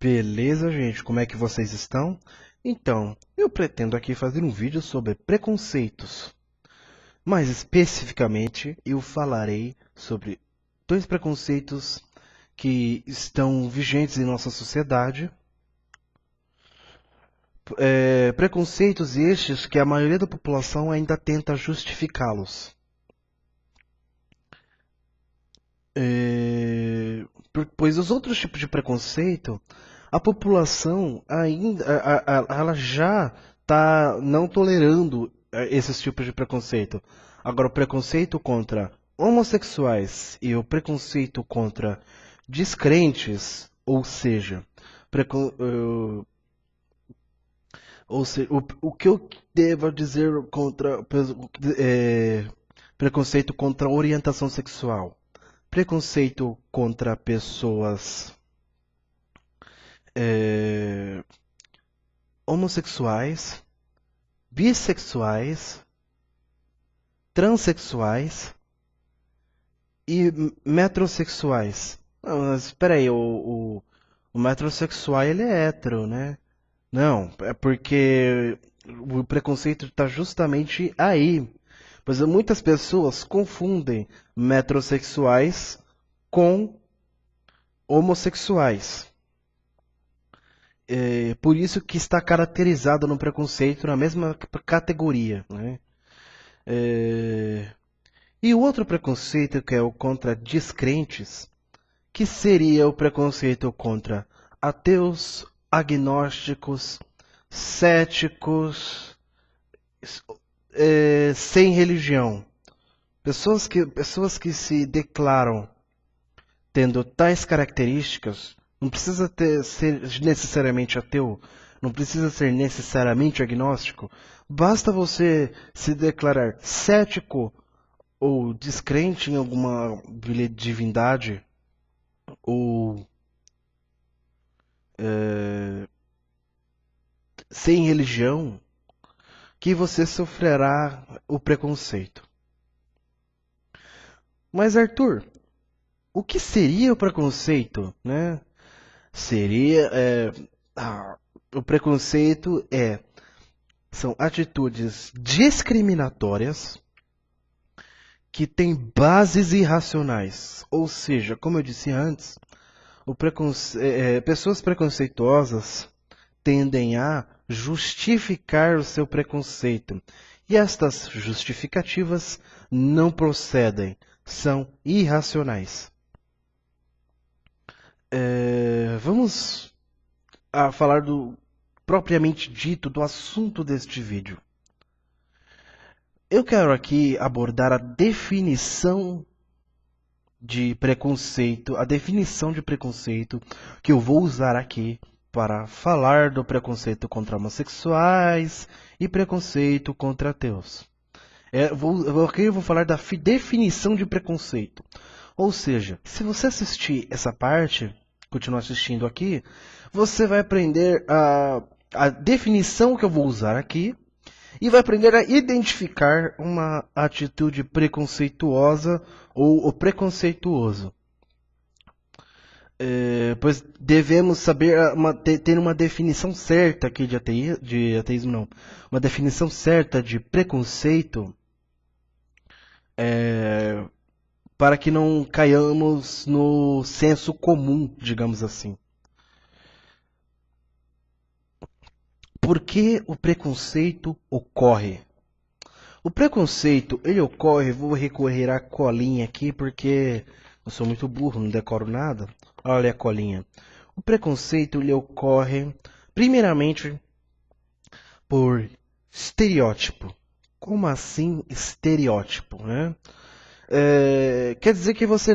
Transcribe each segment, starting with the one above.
Beleza, gente? Como é que vocês estão? Então, eu pretendo aqui fazer um vídeo sobre preconceitos. Mais especificamente, eu falarei sobre dois preconceitos que estão vigentes em nossa sociedade. Preconceitos estes que a maioria da população ainda tenta justificá-los. Pois os outros tipos de preconceito, a população ainda, ela já está não tolerando esses tipos de preconceito. Agora, o preconceito contra homossexuais e o preconceito contra descrentes, ou seja, precon, eh, o que eu devo dizer contra preconceito contra orientação sexual, preconceito contra pessoas é, homossexuais, bissexuais, transexuais e metrosexuais. Não, mas espera aí, o metrosexual ele é hétero, né? Não, é porque o preconceito está justamente aí. Pois muitas pessoas confundem metrosexuais com homossexuais. Por isso que está caracterizado no preconceito na mesma categoria, né? É, E o outro preconceito que é o contra descrentes, que seria o preconceito contra ateus, agnósticos, céticos, sem religião. Pessoas que se declaram tendo tais características, não precisa ser necessariamente ateu, não precisa ser necessariamente agnóstico, basta você se declarar cético ou descrente em alguma divindade ou sem religião, que você sofrerá o preconceito. Mas Arthur, o que seria o preconceito, né? Seria o preconceito são atitudes discriminatórias que têm bases irracionais. Ou seja, como eu disse antes, pessoas preconceituosas tendem a justificar o seu preconceito. E estas justificativas não procedem, são irracionais. Vamos a falar do propriamente dito do assunto deste vídeo. Eu quero aqui abordar a definição de preconceito que eu vou usar aqui para falar do preconceito contra homossexuais e preconceito contra ateus. Aqui eu vou falar da definição de preconceito. Ou seja, se você assistir essa parte, continuar assistindo aqui, você vai aprender a definição que eu vou usar aqui e vai aprender a identificar uma atitude preconceituosa ou o preconceituoso. Pois devemos saber ter uma definição certa aqui de ateísmo, não. Uma definição certa de preconceito para que não caiamos no senso comum, digamos assim. Por que o preconceito ocorre? O preconceito, ele ocorre, vou recorrer à colinha aqui porque eu sou muito burro, não decoro nada. Olha a colinha. O preconceito, ele ocorre primeiramente por estereótipo. Como assim estereótipo, né? Quer dizer que você,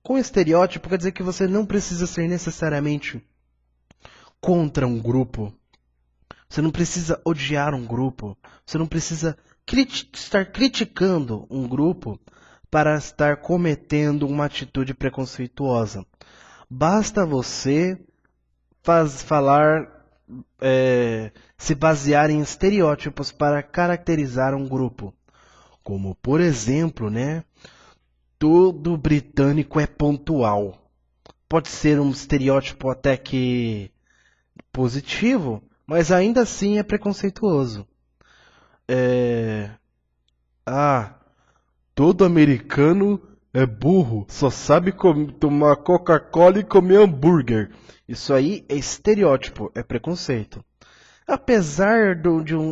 com estereótipo, quer dizer que você não precisa ser necessariamente contra um grupo. Você não precisa odiar um grupo. Você não precisa estar criticando um grupo para estar cometendo uma atitude preconceituosa. Basta você falar, se basear em estereótipos para caracterizar um grupo. Como, por exemplo, né? Todo britânico é pontual. pode ser um estereótipo até que positivo, mas ainda assim é preconceituoso. É... Ah, todo americano é burro, só sabe tomar Coca-Cola e comer hambúrguer. Isso aí é estereótipo, é preconceito. Apesar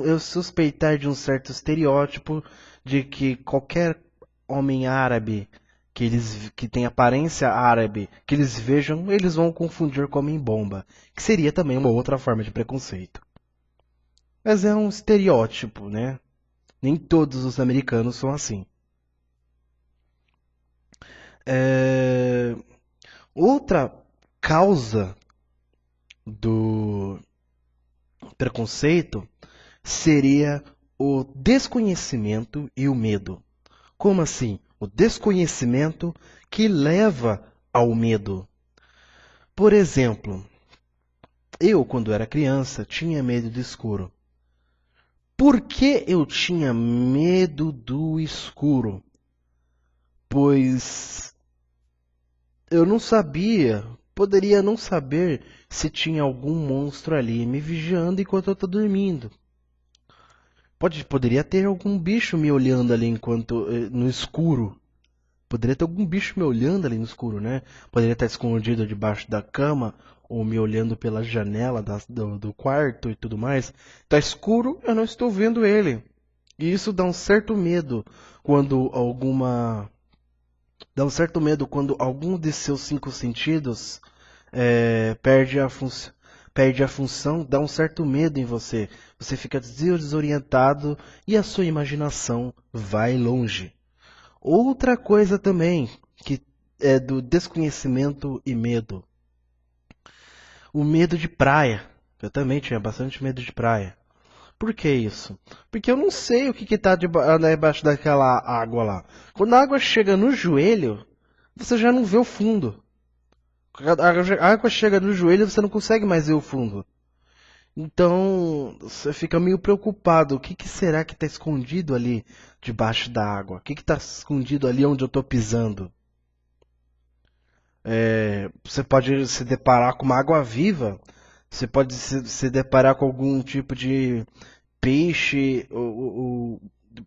eu suspeitar de um certo estereótipo de que qualquer homem árabe que tem aparência árabe, que eles vejam, eles vão confundir com homem-bomba, que seria também uma outra forma de preconceito. Mas é um estereótipo, né? Nem todos os americanos são assim. É... Outra causa do preconceito seria o desconhecimento e o medo. Como assim? O desconhecimento que leva ao medo. Por exemplo, eu, quando era criança, tinha medo do escuro. Por que eu tinha medo do escuro? Pois eu não sabia, poderia não saber se tinha algum monstro ali me vigiando enquanto eu estou dormindo. Poderia ter algum bicho me olhando ali enquanto no escuro. Poderia ter algum bicho me olhando ali no escuro, né? Poderia estar escondido debaixo da cama ou me olhando pela janela do quarto e tudo mais. Tá escuro, eu não estou vendo ele. E isso dá um certo medo quando alguma dá um certo medo quando algum de seus cinco sentidos perde a função, dá um certo medo em você. Você fica desorientado e a sua imaginação vai longe. Outra coisa também que é do desconhecimento e medo. O medo de praia. Eu também tinha bastante medo de praia. Por que isso? Porque eu não sei o que está debaixo daquela água lá. Quando a água chega no joelho, você já não vê o fundo. A água chega no joelho e você não consegue mais ver o fundo. Então, você fica meio preocupado. O que será que está escondido ali debaixo da água? O que está escondido ali onde eu estou pisando? Você pode se deparar com uma água viva. Você pode se deparar com algum tipo de peixe ou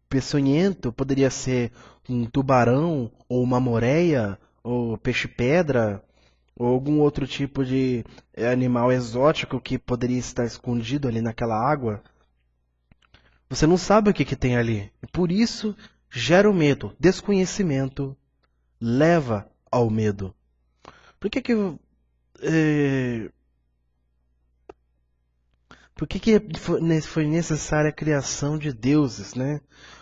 peçonhento. Poderia ser um tubarão ou uma moreia ou peixe-pedra ou algum outro tipo de animal exótico que poderia estar escondido ali naquela água. Você não sabe o que tem ali. E por isso gera o medo. Desconhecimento leva ao medo. Por que que, eh, por que que foi necessária a criação de deuses, né?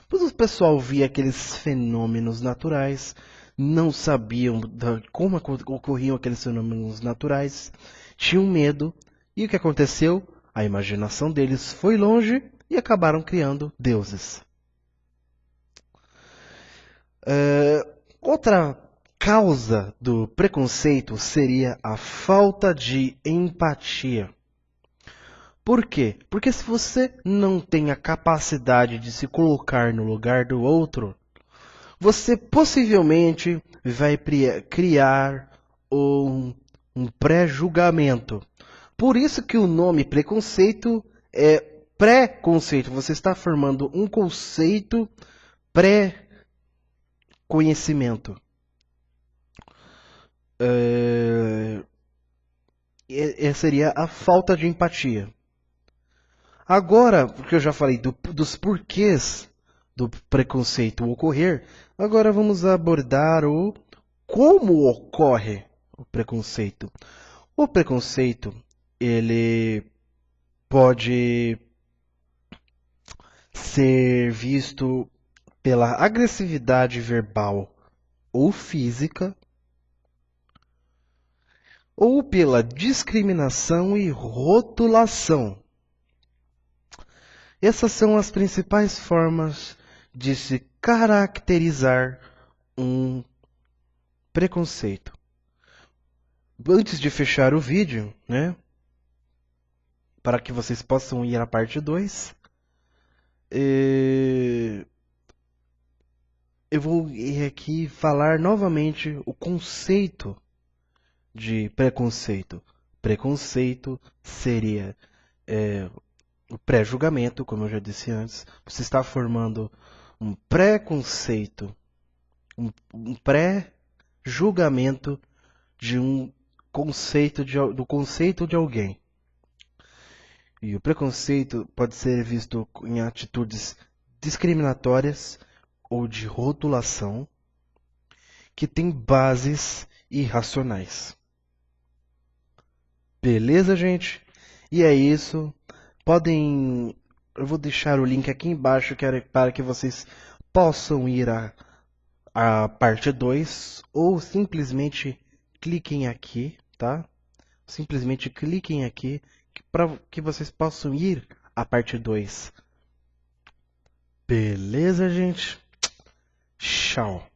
Pois o pessoal via aqueles fenômenos naturais, não sabiam como ocorriam aqueles fenômenos naturais, tinham medo, e o que aconteceu? A imaginação deles foi longe e acabaram criando deuses. Outra causa do preconceito seria a falta de empatia. Por quê? Porque se você não tem a capacidade de se colocar no lugar do outro, você possivelmente vai criar um pré-julgamento. Por isso que o nome preconceito é pré-conceito. Você está formando um conceito pré-conhecimento. Seria a falta de empatia. Agora, porque eu já falei dos porquês do preconceito ocorrer, agora vamos abordar o como ocorre o preconceito. O preconceito, ele pode ser visto pela agressividade verbal ou física, ou pela discriminação e rotulação. Essas são as principais formas de se caracterizar um preconceito. Antes de fechar o vídeo, né, para que vocês possam ir à parte 2, eu vou aqui falar novamente o conceito de preconceito? Preconceito seria o pré-julgamento, como eu já disse antes. Você está formando um preconceito, um pré-julgamento de um conceito do conceito de alguém. E o preconceito pode ser visto em atitudes discriminatórias ou de rotulação que têm bases irracionais. Beleza, gente? E é isso. Podem. Eu vou deixar o link aqui embaixo para que vocês possam ir à parte 2 ou simplesmente cliquem aqui, tá? Simplesmente cliquem aqui para que vocês possam ir à parte 2. Beleza, gente? Tchau.